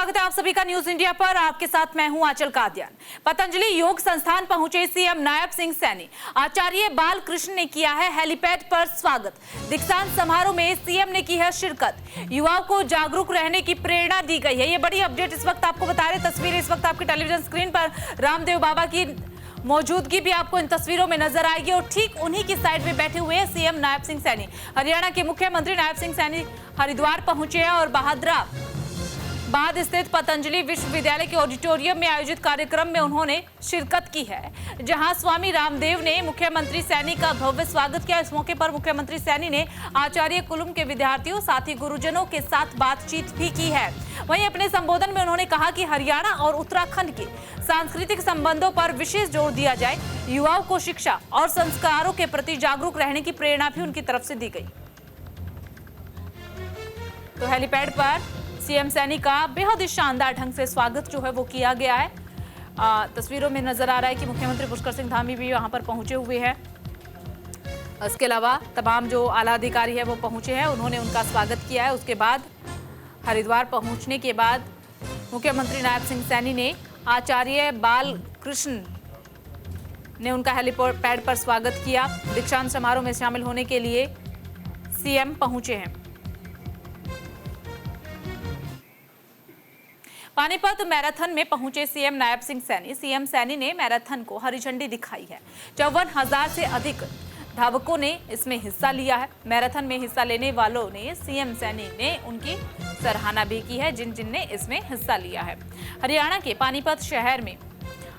स्वागत है आप सभी का न्यूज इंडिया पर। आपके साथ मैं हूं आंचल कादियान। पतंजलि योग संस्थान पहुंचे सीएम नायब सिंह सैनी। आचार्य बालकृष्ण ने किया है हेलीपैड पर स्वागत। दीक्षांत समारोह में सीएम ने की है शिरकत। युवाओं को जागरूक रहने की प्रेरणा दी गई है। ये बड़ी अपडेट इस वक्त आपको बता रहे। तस्वीरें इस वक्त आपकी टेलीविजन स्क्रीन पर रामदेव बाबा की मौजूदगी भी आपको इन तस्वीरों में नजर आएगी और ठीक उन्हीं की साइड में बैठे हुए हैं सीएम नायब सिंह सैनी। हरियाणा के मुख्यमंत्री नायब सिंह सैनी हरिद्वार पहुंचे हैं और बाद स्थित पतंजलि विश्वविद्यालय के ऑडिटोरियम में आयोजित कार्यक्रम में उन्होंने शिरकत की है, जहां स्वामी रामदेव ने मुख्यमंत्री सैनी का भव्य स्वागत किया। इस मौके पर मुख्यमंत्री सैनी ने आचार्य कुलम के विद्यार्थियों साथ ही गुरुजनों के साथ बातचीत भी की है। वहीं अपने संबोधन में उन्होंने कहा कि हरियाणा और उत्तराखंड के सांस्कृतिक संबंधों पर विशेष जोर दिया जाए। युवाओं को शिक्षा और संस्कारों के प्रति जागरूक रहने की प्रेरणा भी उनकी तरफ से दी गई। तो हेलीपैड पर सीएम सैनी का बेहद ही शानदार ढंग से स्वागत जो है वो किया गया है। तस्वीरों में नजर आ रहा है कि मुख्यमंत्री पुष्कर सिंह धामी भी वहां पर पहुंचे हुए हैं। इसके अलावा तमाम जो आला अधिकारी है वो पहुंचे हैं, उन्होंने उनका स्वागत किया है। उसके बाद हरिद्वार पहुंचने के बाद मुख्यमंत्री नायब सिंह सैनी ने आचार्य बालकृष्ण ने उनका हेलीपैड पर स्वागत किया। दीक्षांत समारोह में शामिल होने के लिए सीएम पहुंचे हैं। पानीपत मैराथन में पहुंचे सीएम नायब सिंह सैनी। सीएम सैनी ने मैराथन को हरी झंडी दिखाई है। 54,000 से अधिक धावकों ने इसमें हिस्सा लिया है। मैराथन में हिस्सा लेने वालों ने सीएम सैनी ने उनकी सराहना भी की है, जिन ने इसमें हिस्सा लिया है। हरियाणा के पानीपत शहर में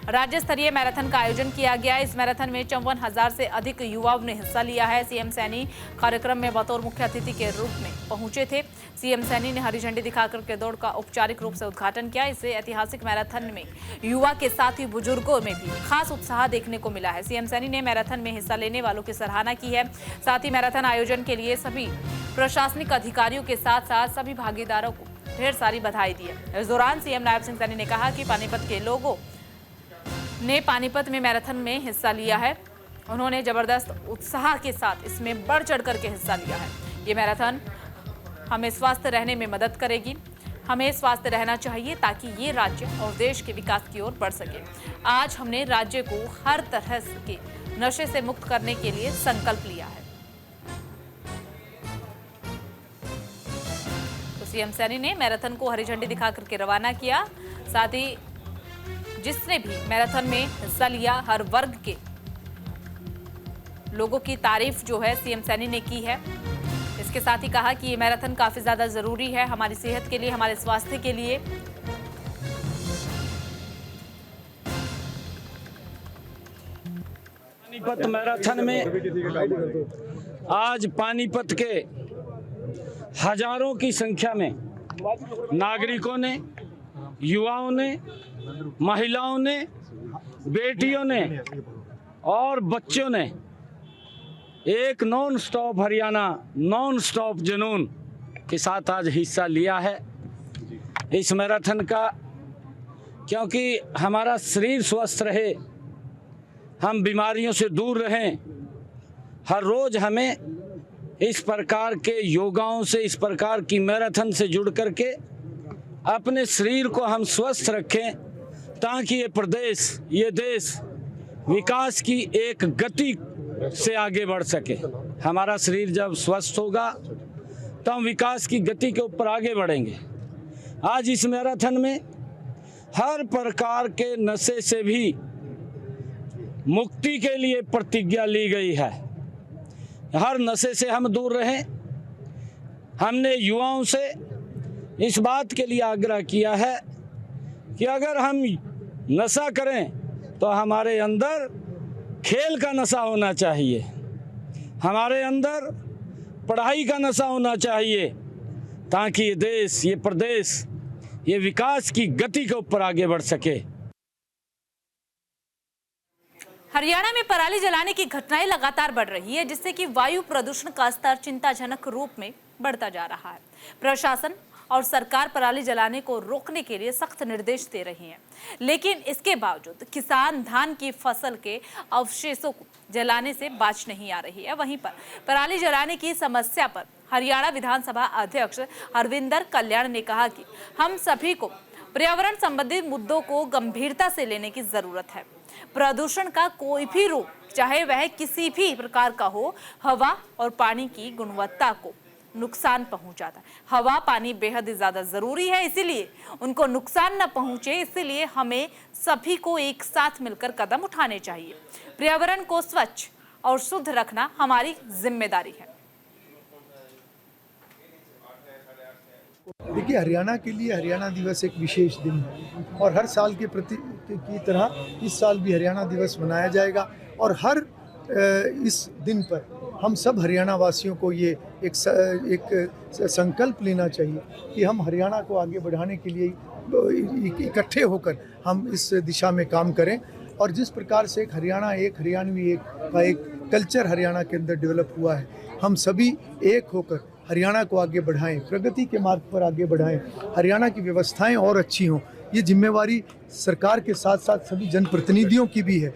राज्य स्तरीय मैराथन का आयोजन किया गया। इस मैराथन में 54,000 से अधिक युवाओं ने हिस्सा लिया है। सीएम सैनी कार्यक्रम में बतौर मुख्य अतिथि के रूप में पहुंचे थे। सीएम सैनी ने हरी झंडी दिखाकर के दौड़ का औपचारिक रूप से उद्घाटन किया। इसे ऐतिहासिक मैराथन में युवा के साथ ही बुजुर्गों में भी खास उत्साह देखने को मिला है। सीएम सैनी ने मैराथन में हिस्सा लेने वालों की सराहना की है। साथ ही मैराथन आयोजन के लिए सभी प्रशासनिक अधिकारियों के साथ साथ सभी भागीदारों को ढेर सारी बधाई दी है। इस दौरान सीएम नायब सिंह सैनी ने कहा कि पानीपत के लोगों ने पानीपत में मैराथन में हिस्सा लिया है। उन्होंने जबरदस्त उत्साह के साथ इसमें बढ़ चढ़ करके हिस्सा लिया है। ये मैराथन हमें स्वस्थ रहने में मदद करेगी। हमें स्वस्थ रहना चाहिए ताकि ये राज्य और देश के विकास की ओर बढ़ सके। आज हमने राज्य को हर तरह के नशे से मुक्त करने के लिए संकल्प लिया है। तो सीएम सैनी ने मैराथन को हरी झंडी दिखा करके रवाना किया। साथ ही जिसने भी मैराथन में हिस्सा लिया, हर वर्ग के लोगों की तारीफ जो है सीएम सैनी ने की है। इसके साथ ही कहा कि ये मैराथन काफी ज्यादा जरूरी है हमारी सेहत के लिए, हमारे स्वास्थ्य के लिए। पानीपत मैराथन में आज पानीपत के हजारों की संख्या में नागरिकों ने, युवाओं ने, महिलाओं ने, बेटियों ने और बच्चों ने एक non stop Haryana, non stop जुनून के साथ आज हिस्सा लिया है इस मैराथन का। क्योंकि हमारा शरीर स्वस्थ रहे, हम बीमारियों से दूर रहें, हर रोज हमें इस प्रकार के योगाओं से, इस प्रकार की मैराथन से जुड़ करके अपने शरीर को हम स्वस्थ रखें ताकि ये प्रदेश, ये देश विकास की एक गति से आगे बढ़ सके। हमारा शरीर जब स्वस्थ होगा तो हम विकास की गति के ऊपर आगे बढ़ेंगे। आज इस मैराथन में हर प्रकार के नशे से भी मुक्ति के लिए प्रतिज्ञा ली गई है। हर नशे से हम दूर रहें। हमने युवाओं से इस बात के लिए आग्रह किया है कि अगर हम नशा करें तो हमारे अंदर खेल का नशा होना चाहिए, हमारे अंदर पढ़ाई का नशा होना चाहिए ताकि ये देश, ये प्रदेश, ये विकास की गति के ऊपर आगे बढ़ सके। हरियाणा में पराली जलाने की घटनाएं लगातार बढ़ रही है, जिससे कि वायु प्रदूषण का स्तर चिंताजनक रूप में बढ़ता जा रहा है। प्रशासन और सरकार पराली जलाने को रोकने के लिए सख्त निर्देश दे रही है, लेकिन इसके बावजूद किसान धान की फसल के अवशेषों को जलाने से बाज नहीं आ रही है। वहीं पर पराली जलाने की समस्या पर हरियाणा विधानसभा अध्यक्ष हरविंदर कल्याण ने कहा कि हम सभी को पर्यावरण संबंधित मुद्दों को गंभीरता से लेने की जरूरत है। प्रदूषण का कोई भी रूप, चाहे वह किसी भी प्रकार का हो, हवा और पानी की गुणवत्ता को नुकसान पहुंचाता है। हवा पानी बेहद ज्यादा जरूरी है, इसीलिए उनको नुकसान न पहुंचे, इसीलिए हमें सभी को एक साथ मिलकर कदम उठाने चाहिए। पर्यावरण को स्वच्छ और शुद्ध रखना हमारी जिम्मेदारी है। देखिए, हरियाणा के लिए हरियाणा दिवस एक विशेष दिन है और हर साल के प्रति की तरह इस साल भी हरियाणा दिवस मनाया जाएगा और हर इस दिन पर हम सब हरियाणा वासियों को ये एक संकल्प लेना चाहिए कि हम हरियाणा को आगे बढ़ाने के लिए इकट्ठे होकर हम इस दिशा में काम करें। और जिस प्रकार से एक हरियाणा एक हरियाणवी एक का एक कल्चर हरियाणा के अंदर डेवलप हुआ है, हम सभी एक होकर हरियाणा को आगे बढ़ाएं, प्रगति के मार्ग पर आगे बढ़ाएं, हरियाणा की व्यवस्थाएं और अच्छी हों। ये जिम्मेवारी सरकार के साथ साथ सभी जनप्रतिनिधियों की भी है।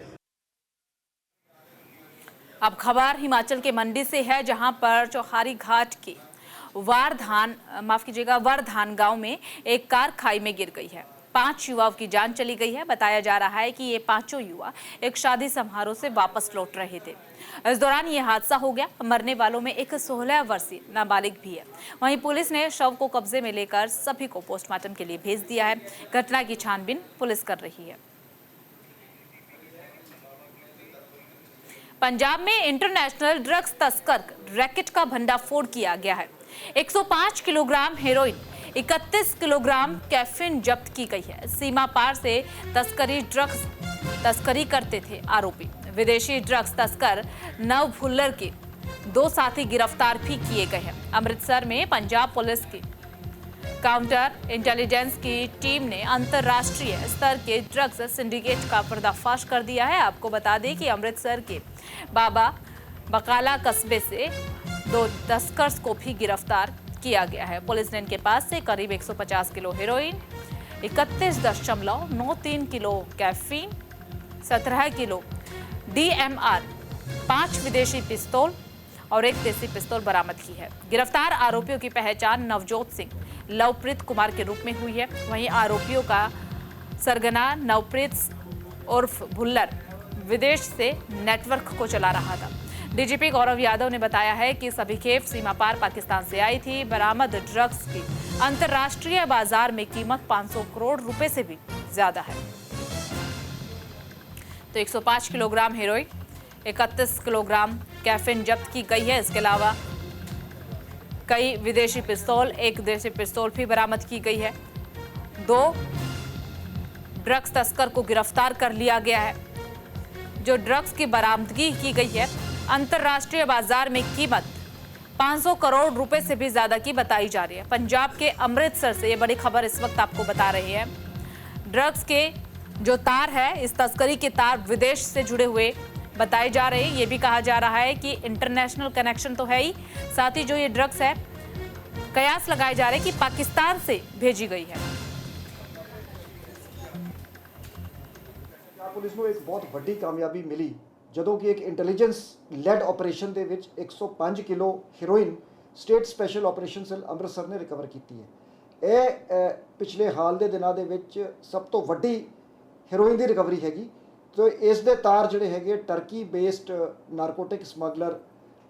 अब खबर हिमाचल के मंडी से है, जहां पर चौहारी घाट के वरधान गांव में एक कार खाई में गिर गई है। 5 युवाओं की जान चली गई है। बताया जा रहा है कि ये पांचों युवा एक शादी समारोह से वापस लौट रहे थे। इस दौरान ये हादसा हो गया। मरने वालों में एक 16 वर्षीय नाबालिग भी है। वहीं पुलिस ने शव को कब्जे में लेकर सभी को पोस्टमार्टम के लिए भेज दिया है। घटना की छानबीन पुलिस कर रही है। पंजाब में इंटरनेशनल ड्रग्स तस्कर रैकेट का भंडाफोड़ किया गया है। 105 किलोग्राम हेरोइन, 31 किलोग्राम कैफीन जब्त की गई है। सीमा पार से ड्रग्स तस्करी करते थे आरोपी। विदेशी ड्रग्स तस्कर नव भुल्लर के 2 साथी गिरफ्तार भी किए गए हैं। अमृतसर में पंजाब पुलिस की काउंटर इंटेलिजेंस की टीम ने अंतर्राष्ट्रीय स्तर के ड्रग्स सिंडिकेट का पर्दाफाश कर दिया है। आपको बता दें कि अमृतसर के बाबा बकाला कस्बे से 2 तस्कर्स को भी गिरफ्तार किया गया है। पुलिस ने इनके पास से करीब 150 kilo heroin, 31.93 kilo caffeine, 17 kilo DMR, 5 विदेशी पिस्तौल और 1 देसी पिस्तौल बरामद की है। गिरफ्तार आरोपियों की पहचान नवजोत सिंह, लवप्रीत कुमार के रूप में हुई है। वहीं आरोपियों का सरगना नवप्रीत उर्फ भुल्लर विदेश से नेटवर्क को चला रहा था। डीजीपी गौरव यादव ने बताया है कि सभी खेप सीमा पार पाकिस्तान से आई थी। बरामद ड्रग्स की अंतर्राष्ट्रीय बाजार में कीमत 500 करोड़ रुपए से भी ज्यादा है। तो 105 किलोग्राम हेरोइन, 31 किलोग्राम कैफीन जब्त की गई है। इसके अलावा कई विदेशी पिस्तौल, 1 देसी पिस्तौल भी बरामद की गई है। 2 ड्रग्स तस्कर को गिरफ्तार कर लिया गया है। जो ड्रग्स की बरामदगी की गई है, अंतर्राष्ट्रीय बाजार में कीमत 500 करोड़ रुपए से भी ज्यादा की बताई जा रही है। पंजाब के अमृतसर से ये बड़ी खबर इस वक्त आपको बता रही है। ड्रग्स के जो तार है, इस तस्करी के तार विदेश से जुड़े हुए बताए जा रहे हैं। ये भी कहा जा रहा है कि इंटरनेशनल कनेक्शन तो है ही, साथ ही जो ये ड्रग्स है, कयास लगाए जा रहे हैं कि पाकिस्तान से भेजी गई है। ਪੁਲਿਸ ਨੂੰ ਇੱਕ ਬਹੁਤ ਵੱਡੀ ਕਾਮਯਾਬੀ ਮਿਲੀ ਜਦੋਂ ਕਿ ਇੱਕ ਇੰਟੈਲੀਜੈਂਸ ਲੈਡ ਆਪਰੇਸ਼ਨ ਦੇ ਵਿੱਚ 105 kilo heroin state special operation cell Amritsar ਨੇ ਰਿਕਵਰ ਕੀਤੀ ਹੈ। ਇਹ ਪਿਛਲੇ ਹਾਲ ਦੇ ਦਿਨਾਂ ਦੇ ਵਿੱਚ ਸਭ ਤੋਂ ਵੱਡੀ ਹੈਰੋਇਨ ਦੀ ਰਿਕਵਰੀ ਹੈਗੀ। तो इस दे तार ਜਿਹੜੇ ਹੈਗੇ turkey based narcotic smuggler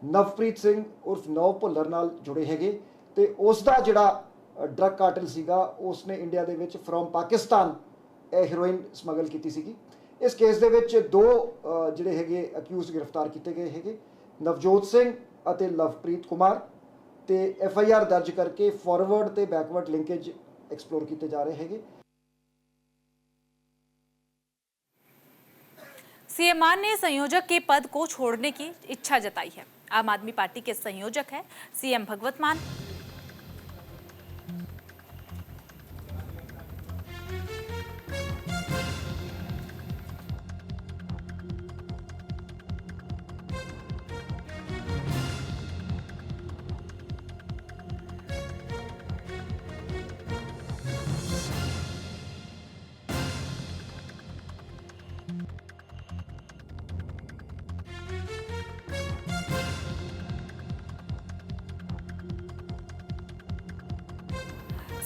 Navpreet Singh ਉਰਫ ਨਵ ਭੁੱਲਰ ਨਾਲ ਜੁੜੇ ਹੈਗੇ ਤੇ ਉਸ ਦਾ ਜਿਹੜਾ ਡਰੱਗ ਕਾਰਟਲ ਸੀਗਾ ਉਸਨੇ ਇੰਡੀਆ ਦੇ ਵਿੱਚ ਫਰੋਮ ਪਾਕਿਸਤਾਨ ਇਹ ਹੈਰੋਇਨ ਸਮਗਲ ਕੀਤੀ ਸੀਗੀ। ਇਸ ਕੇਸ ਦੇ ਵਿੱਚ 2 ਜਿਹੜੇ ਹੈਗੇ ਅਕਿਊਜ਼ ਗ੍ਰਿਫਤਾਰ ਕੀਤੇ ਗਏ ਹੈਗੇ, ਨਵਜੋਤ ਸਿੰਘ ਅਤੇ ਲਵਪ੍ਰੀਤ ਕੁਮਾਰ, ਤੇ FIR ਦਰਜ ਕਰਕੇ ਫਾਰਵਰਡ ਤੇ ਬੈਕਵਰਡ ਲਿੰਕੇਜ ਐਕਸਪਲੋਰ ਕੀਤੇ ਜਾ ਰਹੇ ਹੈਗੇ। सीएम मान ने संयोजक के पद को छोड़ने की इच्छा जताई है। आम आदमी पार्टी के संयोजक है सीएम भगवत मान।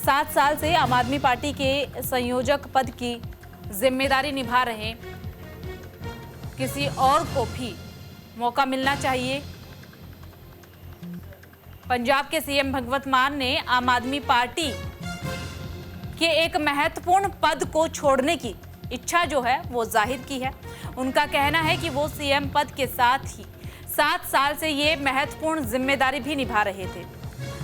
7 साल से आम आदमी पार्टी के संयोजक पद की जिम्मेदारी निभा रहे किसी और को भी मौका मिलना चाहिए। पंजाब के सीएम भगवंत मान ने आम आदमी पार्टी के एक महत्वपूर्ण पद को छोड़ने की इच्छा जो है वो जाहिर की है। उनका कहना है कि वो सीएम पद के साथ ही 7 साल से ये महत्वपूर्ण जिम्मेदारी भी निभा रहे थे,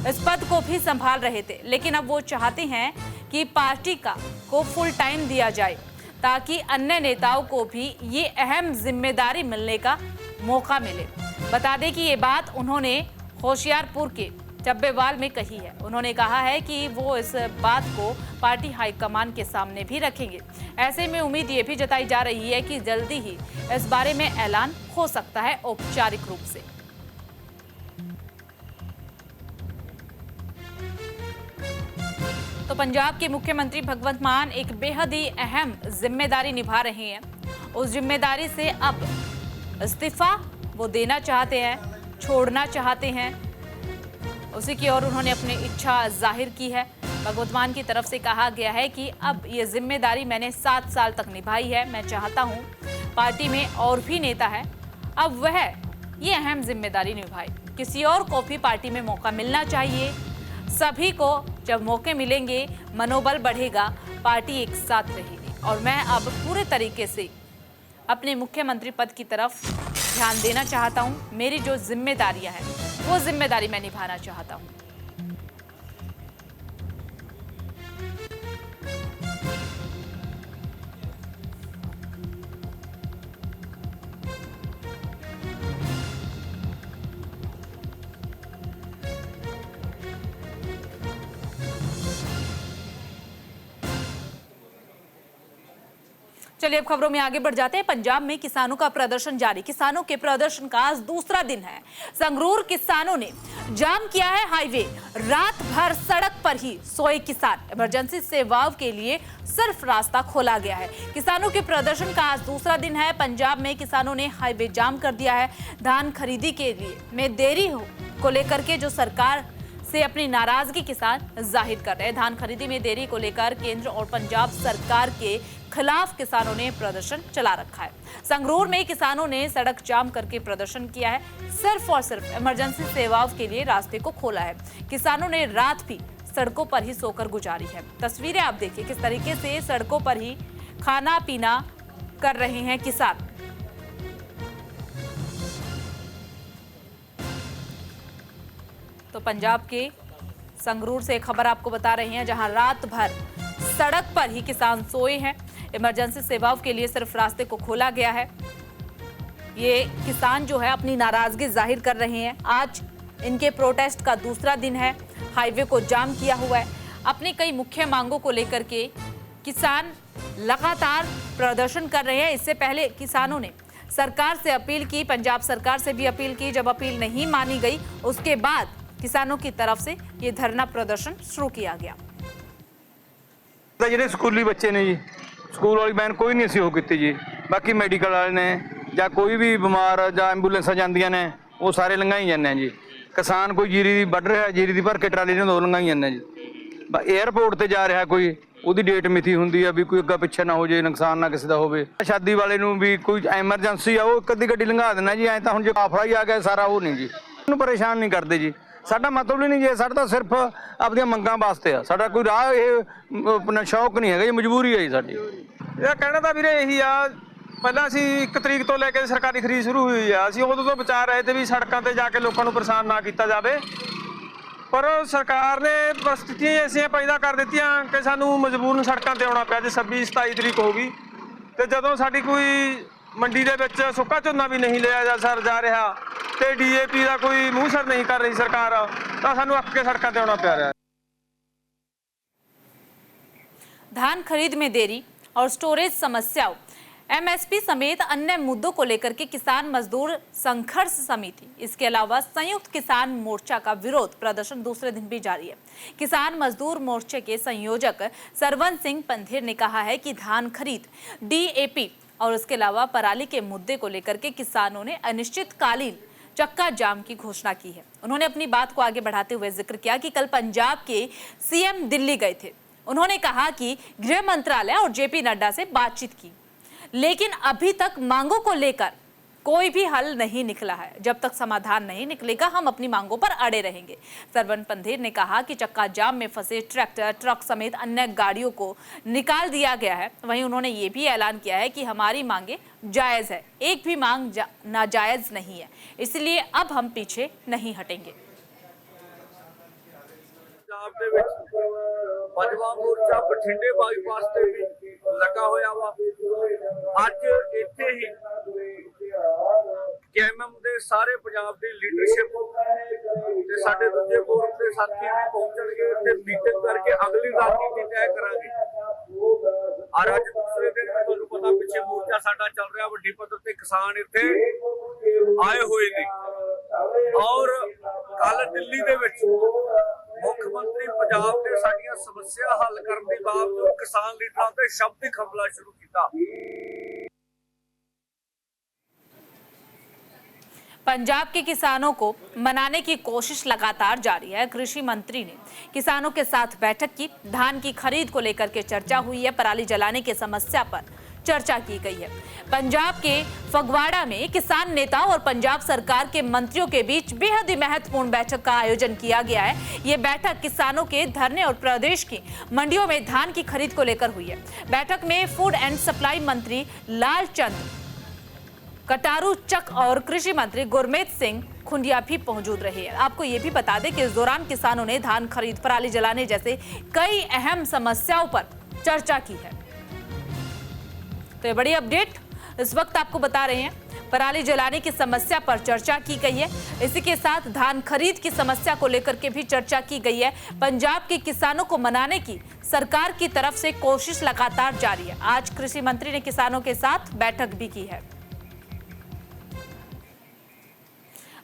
इस पद को भी संभाल रहे थे, लेकिन अब वो चाहते हैं कि पार्टी को फुल टाइम दिया जाए ताकि अन्य नेताओं को भी ये अहम जिम्मेदारी मिलने का मौका मिले। बता दें कि ये बात उन्होंने होशियारपुर के चब्बेवाल में कही है। उन्होंने कहा है कि वो इस बात को पार्टी हाईकमान के सामने भी रखेंगे। ऐसे में उम्मीद ये भी जताई जा रही है कि जल्दी ही इस बारे में ऐलान हो सकता है औपचारिक रूप से। तो पंजाब के मुख्यमंत्री भगवंत मान एक बेहद ही अहम जिम्मेदारी निभा रहे हैं। उस जिम्मेदारी से अब इस्तीफा वो देना चाहते हैं, छोड़ना चाहते हैं, उसी की ओर उन्होंने अपनी इच्छा जाहिर की है। भगवंत मान की तरफ से कहा गया है कि अब ये जिम्मेदारी मैंने 7 साल तक निभाई है, मैं चाहता हूँ पार्टी में और भी नेता है, अब वह ये अहम जिम्मेदारी निभाए। किसी और को भी पार्टी में मौका मिलना चाहिए। सभी को जब मौके मिलेंगे मनोबल बढ़ेगा, पार्टी एक साथ रहेगी। और मैं अब पूरे तरीके से अपने मुख्यमंत्री पद की तरफ ध्यान देना चाहता हूं। मेरी जो जिम्मेदारियां हैं वो जिम्मेदारी मैं निभाना चाहता हूं। चलिए अब खबरों में आगे बढ़ जाते हैं। पंजाब में किसानों का प्रदर्शन जारी। किसानों के प्रदर्शन का आज दूसरा दिन है। संगरूर किसानों ने जाम किया है हाईवे, रात भर सड़क पर ही सोए किसान। इमरजेंसी सेवाओं के लिए सिर्फ रास्ता खोला गया है। किसानों के प्रदर्शन का आज दूसरा दिन है। पंजाब में किसानों ने हाईवे जाम कर दिया है। धान खरीदी के लिए में देरी को लेकर के जो सरकार से अपनी नाराजगी किसान जाहिर कर रहे हैं। धान खरीदी में देरी को लेकर केंद्र और पंजाब सरकार के खिलाफ किसानों ने प्रदर्शन चला रखा है। संगरूर में किसानों ने सड़क जाम करके प्रदर्शन किया है। सिर्फ और सिर्फ इमरजेंसी सेवाओं के लिए रास्ते को खोला है। किसानों ने रात भी सड़कों पर ही सोकर गुजारी है। तस्वीरें आप देखिए किस तरीके से सड़कों पर ही खाना पीना कर रहे हैं किसान। तो पंजाब के संगरूर से खबर आपको बता रहे हैं, जहां रात भर सड़क पर ही किसान सोए हैं। इमरजेंसी सेवाओं के लिए सिर्फ रास्ते को खोला गया है। ये किसान जो है अपनी नाराजगी जाहिर कर रहे हैं। आज इनके प्रोटेस्ट का दूसरा दिन है। हाईवे को जाम किया हुआ है। अपनी कई मुख्य मांगों को लेकर के किसान लगातार प्रदर्शन कर रहे हैं। इससे पहले किसानों ने सरकार से अपील की, पंजाब सरकार से भी अपील की। जब अपील नहीं मानी गई उसके बाद किसानों की तरफ से ये धरना प्रदर्शन शुरू किया गया। ਜਿਹੜੇ ਸਕੂਲੀ ਬੱਚੇ ਨੇ ਜੀ, ਸਕੂਲ ਵਾਲੀ ਵੈਨ ਕੋਈ ਨਹੀਂ ਸੀ ਉਹ ਕੀਤੀ ਜੀ। ਬਾਕੀ ਮੈਡੀਕਲ ਵਾਲੇ ਨੇ ਜਾਂ ਕੋਈ ਵੀ ਬਿਮਾਰ ਜਾਂ ਐਂਬੂਲੈਂਸਾਂ ਜਾਂਦੀਆਂ ਨੇ ਉਹ ਸਾਰੇ ਲੰਘਾਈ ਜਾਂਦੇ ਆ ਜੀ। ਕਿਸਾਨ ਕੋਈ ਜੀਰੀ ਦੀ ਵੱਢ ਰਿਹਾ, ਜੀਰੀ ਦੀ ਭਰ ਕੇ ਟਰਾਲੀ ਨੂੰ ਦੋ ਲੰਘਾਈ ਜਾਂਦੇ ਜੀ। 에ਅਰਪੋਰਟ ਤੇ ਜਾ ਰਿਹਾ ਕੋਈ, ਉਹਦੀ ਡੇਟ ਮਿਤੀ ਹੁੰਦੀ ਆ ਵੀ ਕੋਈ ਅੱਗਾ ਪਿੱਛੇ ਨਾ ਹੋ ਜੇ, ਨੁਕਸਾਨ ਨਾ ਕਿਸੇ ਦਾ ਹੋਵੇ। ਸ਼ਾਦੀ ਵਾਲੇ ਨੂੰ ਵੀ ਕੋਈ ਐਮਰਜੈਂਸੀ ਆ ਉਹ ਇੱਕ ਅੱਧੀ ਗੱਡੀ ਲੰਘਾ ਦਿੰਦਾ ਜੀ। ਐਂ ਤਾਂ ਹੁਣ ਜੇ ਕਾਫਲਾ ਹੀ ਆ ਗਿਆ ਸਾਰਾ ਉਹ ਨਹੀਂ ਜੀ, ਉਹਨੂੰ ਪਰੇਸ਼ਾਨ ਨਹੀਂ ਕਰਦੇ ਜੀ। ਸਾਡਾ ਮਤਲਬ ਹੀ ਨਹੀਂ ਜੀ, ਸਾਡਾ ਤਾਂ ਸਿਰਫ ਆਪਣੀਆਂ ਮੰਗਾਂ ਵਾਸਤੇ ਆ। ਸਾਡਾ ਕੋਈ ਰਾਹ ਇਹ ਆਪਣਾ ਸ਼ੌਕ ਨਹੀਂ ਹੈਗਾ ਜੀ, ਮਜਬੂਰੀ ਹੈ ਜੀ ਸਾਡੀ। ਇਹਦਾ ਕਹਿਣਾ ਤਾਂ ਵੀਰੇ ਇਹੀ ਆ, ਪਹਿਲਾਂ ਅਸੀਂ 1 ਤਰੀਕ ਤੋਂ ਲੈ ਕੇ ਸਰਕਾਰੀ ਖਰੀਦ ਸ਼ੁਰੂ ਹੋਈ ਆ। ਅਸੀਂ ਉਦੋਂ ਤੋਂ ਵਿਚਾਰ ਰਹੇ ਤੇ ਵੀ ਸੜਕਾਂ ਤੇ ਜਾ ਕੇ ਲੋਕਾਂ ਨੂੰ ਪਰੇਸ਼ਾਨ ਨਾ ਕੀਤਾ ਜਾਵੇ, ਪਰ ਸਰਕਾਰ ਨੇ ਪਰਿਸਥਿਤੀਆਂ ਐਸੀਆਂ ਪੈਦਾ ਕਰ ਦਿੱਤੀਆਂ ਕਿ ਸਾਨੂੰ ਮਜਬੂਰਨ ਸੜਕਾਂ ਤੇ ਆਉਣਾ ਪਿਆ। ਜੇ 26-27 ਤਰੀਕ ਹੋ ਗਈ ਤੇ ਜਦੋਂ ਸਾਡੀ ਕੋਈ ਮੰਡੀ ਦੇ ਵਿੱਚ ਸੁੱਕਾ ਝੋਨਾ ਵੀ ਨਹੀਂ ਲਿਆ ਜਾ ਰਿਹਾ ਤੇ ਡੀਏਪੀ ਦਾ ਕੋਈ ਮੂੰਹ ਸਿਰ ਨਹੀਂ ਕਰ ਰਹੀ ਸਰਕਾਰ, ਤਾਂ ਸਾਨੂੰ ਅੱਕ ਕੇ ਸੜਕਾਂ ਤੇ ਆਉਣਾ ਪੈ ਰਿਹਾ। धान खरीद में देरी और स्टोरेज समस्याओं, एमएसपी समेत अन्य मुद्दों को लेकर के किसान मजदूर संघर्ष समिति, इसके अलावा संयुक्त किसान मोर्चा का विरोध प्रदर्शन दूसरे दिन भी जारी है। किसान मजदूर मोर्चे के संयोजक सरवन सिंह पंधेर ने कहा है कि धान खरीद, डीएपी और उसके अलावा पराली के मुद्दे को लेकर के किसानों ने अनिश्चितकालीन चक्का जाम की घोषणा की है। उन्होंने अपनी बात को आगे बढ़ाते हुए जिक्र किया कि कल पंजाब के सीएम दिल्ली गए थे। उन्होंने कहा कि गृह मंत्रालय और जेपी नड्डा से बातचीत की, लेकिन अभी तक मांगों को लेकर कोई भी हल नहीं निकला है। जब तक समाधान नहीं निकलेगा हम अपनी मांगों पर अड़े रहेंगे। सरवन पंधेर ने कहा कि चक्का जाम में फंसे ट्रैक्टर, ट्रक समेत अन्य गाड़ियों को निकाल दिया गया है। वहीं उन्होंने ये भी ऐलान किया है कि हमारी मांगे जायज है, एक भी मांग नाजायज नहीं है, इसलिए अब हम पीछे नहीं हटेंगे। पंजवा मोर्चा बठिंडे बाईपास ਤੇ ਵੀ ਲੱਗਾ ਹੋਇਆ ਵਾ। ਅੱਜ ਇੱਥੇ ਹੀ ਕੇਐਮਐਮ ਦੇ ਸਾਰੇ ਪੰਜਾਬ ਦੀ ਲੀਡਰਸ਼ਿਪ ਤੇ ਸਾਡੇ ਦੂਜੇ ਫੋਰਮ ਦੇ ਸਾਥੀ ਵੀ ਪਹੁੰਚਣਗੇ ਤੇ ਮੀਟਿੰਗ ਕਰਕੇ ਅਗਲੀ ਰਣਨੀਤੀ ਤੈਅ ਕਰਾਂਗੇ। ਔਰ ਅੱਜ ਦੂਸਰੇ ਦਿਨ ਤੁਹਾਨੂੰ ਪਤਾ ਪਿੱਛੇ ਮੋਰਚਾ ਸਾਡਾ ਚੱਲ ਰਿਹਾ, ਵੱਡੀ ਪੱਧਰ ਤੇ ਕਿਸਾਨ ਇੱਥੇ ਆਏ ਹੋਏ ਨੇ। ਔਰ ਕੱਲ ਦਿੱਲੀ ਦੇ ਵਿੱਚ ਮੁੱਖ ਮੰਤਰੀ ਪੰਜਾਬ ਨੇ ਸਾਡੀਆਂ ਸਮੱਸਿਆ ਹੱਲ ਕਰਨ ਦੇ ਬਾਵਜੂਦ ਕਿਸਾਨ ਲੀਡਰਾਂ ਤੇ ਸ਼ਬਦਿਕ ਹਮਲਾ ਸ਼ੁਰੂ ਕੀਤਾ। पंजाब के किसानों को मनाने की कोशिश लगातार जारी है। कृषि मंत्री ने किसानों के साथ बैठक की। धान की खरीद को लेकर के चर्चा हुई है। पराली जलाने की समस्या पर चर्चा की गई है। पंजाब के फगवाड़ा में किसान नेता और पंजाब सरकार के मंत्रियों के बीच बेहद ही महत्वपूर्ण बैठक का आयोजन किया गया है। ये बैठक किसानों के धरने और प्रदेश की मंडियों में धान की खरीद को लेकर हुई है। बैठक में फूड एंड सप्लाई मंत्री लालचंद कटारू चक और कृषि मंत्री गुरमीत सिंह खुंडिया भी मौजूद रहे। आपको ये भी बता दें कि इस दौरान किसानों ने धान खरीद, पराली जलाने जैसे कई अहम समस्याओं पर चर्चा की है। तो ये बड़ी अपडेट इस वक्त आपको बता रहे हैं। पराली जलाने की समस्या पर चर्चा की गई है। इसी के साथ धान खरीद की समस्या को लेकर के भी चर्चा की गई है। पंजाब के किसानों को मनाने की सरकार की तरफ से कोशिश लगातार जारी है। आज कृषि मंत्री ने किसानों के साथ बैठक भी की है।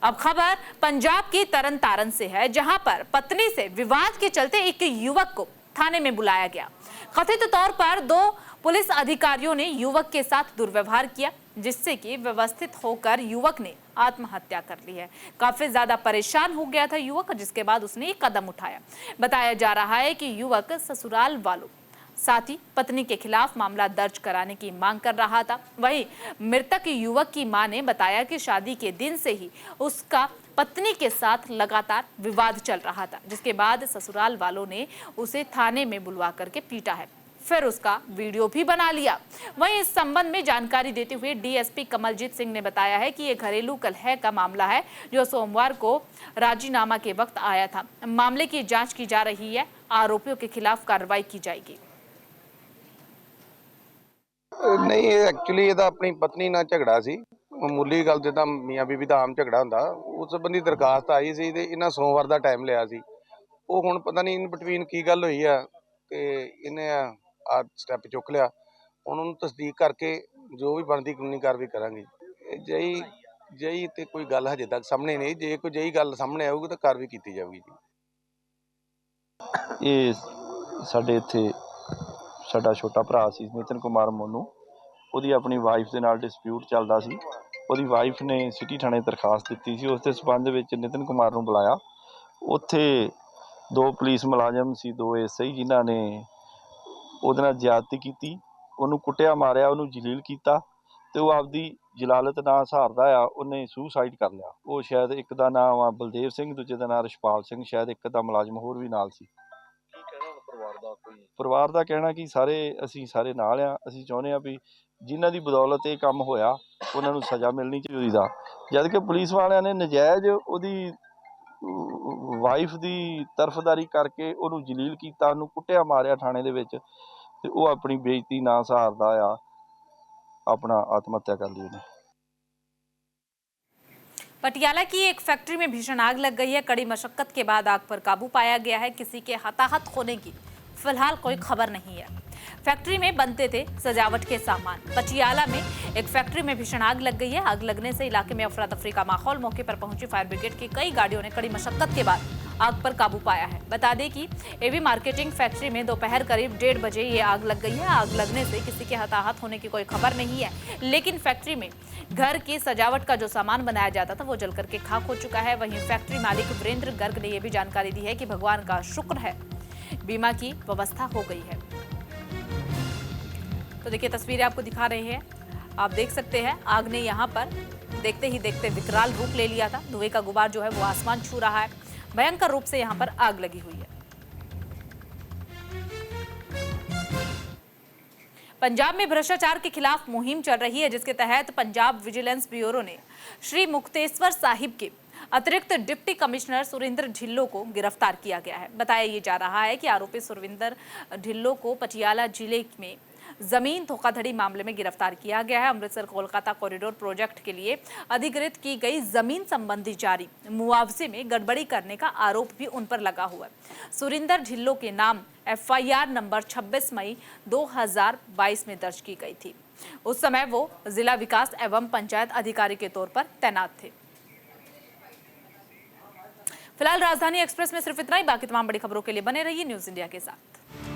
अब खबर पंजाब की तरन तारण से है, जहां पर पत्नी से विवाद के चलते एक युवक को थाने में बुलाया गया। कथित तौर पर 2 पुलिस अधिकारियों ने युवक के साथ दुर्व्यवहार किया, जिससे कि व्यवस्थित होकर युवक ने आत्महत्या कर ली है। काफी ज्यादा परेशान हो गया था युवक, जिसके बाद उसने एक कदम उठाया। बताया जा रहा है कि युवक ससुराल वालों साथ ही पत्नी के खिलाफ मामला दर्ज कराने की मांग कर रहा था। वहीं मृतक युवक की मां ने बताया कि शादी के दिन से ही उसका पत्नी के साथ लगातार विवाद चल रहा था, जिसके बाद ससुराल वालों ने उसे थाने में बुलवा करके पीटा है, फिर उसका वीडियो भी बना लिया। वहीं इस संबंध में जानकारी देते हुए डीएसपी कमलजीत सिंह ने बताया है कि ये घरेलू कलह का मामला है, जो सोमवार को राजीनामा के वक्त आया था। मामले की जांच की जा रही है। आरोपियों के खिलाफ कार्रवाई की जाएगी। नहीं, एक्चुअली ਇਹਦਾ ਆਪਣੀ ਪਤਨੀ ਨਾਲ ਝਗੜਾ ਸੀ। ਮਾਮੂਲੀ ਗੱਲ ਤੇ ਤਾਂ ਮੀਆਂ ਬੀਬੀ ਦਾ ਆਮ ਝਗੜਾ ਹੁੰਦਾ। ਉਸ ਸੰਬੰਧੀ ਦਰਖਾਸਤ ਆਈ ਸੀ ਤੇ ਇਹਨਾਂ ਸੋਮਵਾਰ ਦਾ ਟਾਈਮ ਲਿਆ ਸੀ। ਉਹ ਹੁਣ ਪਤਾ ਨਹੀਂ ਇਨ ਬਿਟਵੀਨ ਕੀ ਗੱਲ ਹੋਈ ਆ ਤੇ ਇਹਨੇ ਆ ਸਟੈਪ ਚੁੱਕ ਲਿਆ। ਹੁਣ ਉਹਨੂੰ ਤਸਦੀਕ ਕਰਕੇ ਜੋ ਵੀ ਬਣਦੀ ਕਾਨੂੰਨੀ ਕਾਰਵਾਈ ਕਰਾਂਗੇ। ਜਈ ਤੇ ਕੋਈ ਗੱਲ ਹਜੇ ਤੱਕ ਸਾਹਮਣੇ ਨਹੀਂ। ਜੇ ਕੋਈ ਜਈ ਗੱਲ ਸਾਹਮਣੇ ਆਊਗੀ ਤਾਂ ਕਾਰਵਾਈ ਕੀਤੀ ਜਾਊਗੀ ਜੀ। ਇਹ ਸਾਡੇ ਇੱਥੇ ਸਾਡਾ ਛੋਟਾ ਭਰਾ ਸੀ ਨਿਤਨ ਕੁਮਾਰ ਮੋਨੂ, ਉਹਦੀ ਆਪਣੀ ਵਾਈਫ ਦੇ ਨਾਲ ਡਿਸਪਿਊਟ ਚੱਲਦਾ ਸੀ। ਉਹਦੀ ਵਾਈਫ ਨੇ ਸਿਟੀ ਥਾਣੇ ਦਰਖਾਸਤ ਦਿੱਤੀ ਸੀ। ਉਸ ਦੇ ਸਬੰਧ ਵਿੱਚ ਨਿਤਨ ਕੁਮਾਰ ਨੂੰ ਬੁਲਾਇਆ। ਉੱਥੇ 2 ਪੁਲਿਸ ਮੁਲਾਜ਼ਮ ਸੀ, 2 ਐਸਆਈ, ਜਿਨ੍ਹਾਂ ਨੇ ਉਹਦੇ ਨਾਲ ਜ਼ਿਆਦਤੀ ਕੀਤੀ, ਉਹਨੂੰ ਕੁੱਟਿਆ ਮਾਰਿਆ, ਉਹਨੂੰ ਜਲੀਲ ਕੀਤਾ ਤੇ ਉਹ ਆਪਦੀ ਜਲਾਲਤ ਨਾ ਸਹਾਰਦਾ ਆ ਉਹਨੇ ਸੁਸਾਈਡ ਕਰ ਲਿਆ। ਉਹ ਸ਼ਾਇਦ ਇੱਕ ਦਾ ਨਾਮ ਆ ਬਲਦੇਵ ਸਿੰਘ, ਦੂਜੇ ਦਾ ਨਾਮ ਰਸ਼ਪਾਲ ਸਿੰਘ, ਸ਼ਾਇਦ ਇੱਕ ਦਾ ਮੁਲਾਜ਼ਮ ਹੋਰ ਵੀ ਨਾਲ ਸੀ। ਪਰਿਵਾਰ ਦਾ ਕਹਿਣਾ ਕਿ ਅਸੀਂ ਸਾਰੇ ਨਾਲ ਆ। ਅਸੀਂ ਚਾਹੁੰਦੇ ਹਾਂ ਵੀ ਜਿਨ੍ਹਾਂ ਦੀ ਬਦੌਲਤ ਇਹ ਕੰਮ ਹੋਇਆ ਉਹਨਾਂ ਨੂੰ ਸਜ਼ਾ ਮਿਲਣੀ ਚਾਹੀਦੀ ਦਾ। ਜਦ ਕਿ ਪੁਲਿਸ ਵਾਲਿਆਂ ਨੇ ਨਜਾਇਜ਼ ਉਹਦੀ ਵਾਈਫ ਦੀ ਤਰਫਦਾਰੀ ਕਰਕੇ ਉਹਨੂੰ ਜਲੀਲ ਕੀਤਾ, ਉਹਨੂੰ ਕੁੱਟਿਆ ਮਾਰਿਆ ਥਾਣੇ ਦੇ ਵਿੱਚ ਤੇ ਉਹ ਆਪਣੀ ਬੇਇੱਜ਼ਤੀ ਨਾ ਸਹਾਰਦਾ ਆ अपना आत्महत्या कर ली उन्हें। पटियाला की एक फैक्ट्री में भीषण आग लग गई है। कड़ी मशक्कत के बाद आग पर काबू पाया गया है। किसी के हताहत होने की फिलहाल कोई खबर नहीं है। फैक्ट्री में बनते थे सजावट के सामान। पटियाला में एक फैक्ट्री में भीषण आग लग गई है। आग लगने से इलाके में अफरा तफरी का माहौल। मौके पर पहुंची फायर ब्रिगेड की कई गाड़ियों ने कड़ी मशक्कत के बाद आग पर काबू पाया है। बता दें कि एवी मार्केटिंग फैक्ट्री में दोपहर करीब 1:30 बजे ये आग लग गई है। आग लगने से किसी के हताहत होने की कोई खबर नहीं है, लेकिन फैक्ट्री में घर की सजावट का जो सामान बनाया जाता था वो जल करके खाक हो चुका है। वहीं फैक्ट्री मालिक वीरेंद्र गर्ग ने यह भी जानकारी दी है कि भगवान का शुक्र है, बीमा की व्यवस्था हो गई है। तो देखिए तस्वीरें आपको दिखा रहे हैं, आप देख सकते हैं आग ने यहां पर देखते ही देखते विकराल रूप ले लिया था। धुएं का गुबार जो है वो आसमान छू रहा है, भयंकर रूप से यहां पर आग लगी हुई है। पंजाब में भ्रष्टाचार के खिलाफ मुहिम चल रही है, जिसके तहत पंजाब विजिलेंस ब्यूरो ने श्री मुक्तेश्वर साहिब के अतिरिक्त डिप्टी कमिश्नर सुरेंद्र ढिल्लों को गिरफ्तार किया गया है। बताया ये जा रहा है कि आरोपी सुरेंद्र ढिल्लों को पटियाला जिले में जमीन धोखाधड़ी मामले में गिरफ्तार किया गया है। अमृतसर कोलकाता कॉरिडोर प्रोजेक्ट के लिए अधिग्रहित की गई जमीन संबंधी जारी मुआवजे में गड़बड़ी करने का आरोप भी उन पर लगा हुआ है। सुरेंद्र ढिल्लों के नाम FIR नंबर 26 मई 2022 में दर्ज की गई थी। उस समय वो जिला विकास एवं पंचायत अधिकारी के तौर पर तैनात थे। फिलहाल राजधानी एक्सप्रेस में सिर्फ इतना ही। बाकी तमाम बड़ी खबरों के लिए बने रहिए न्यूज़ इंडिया के साथ।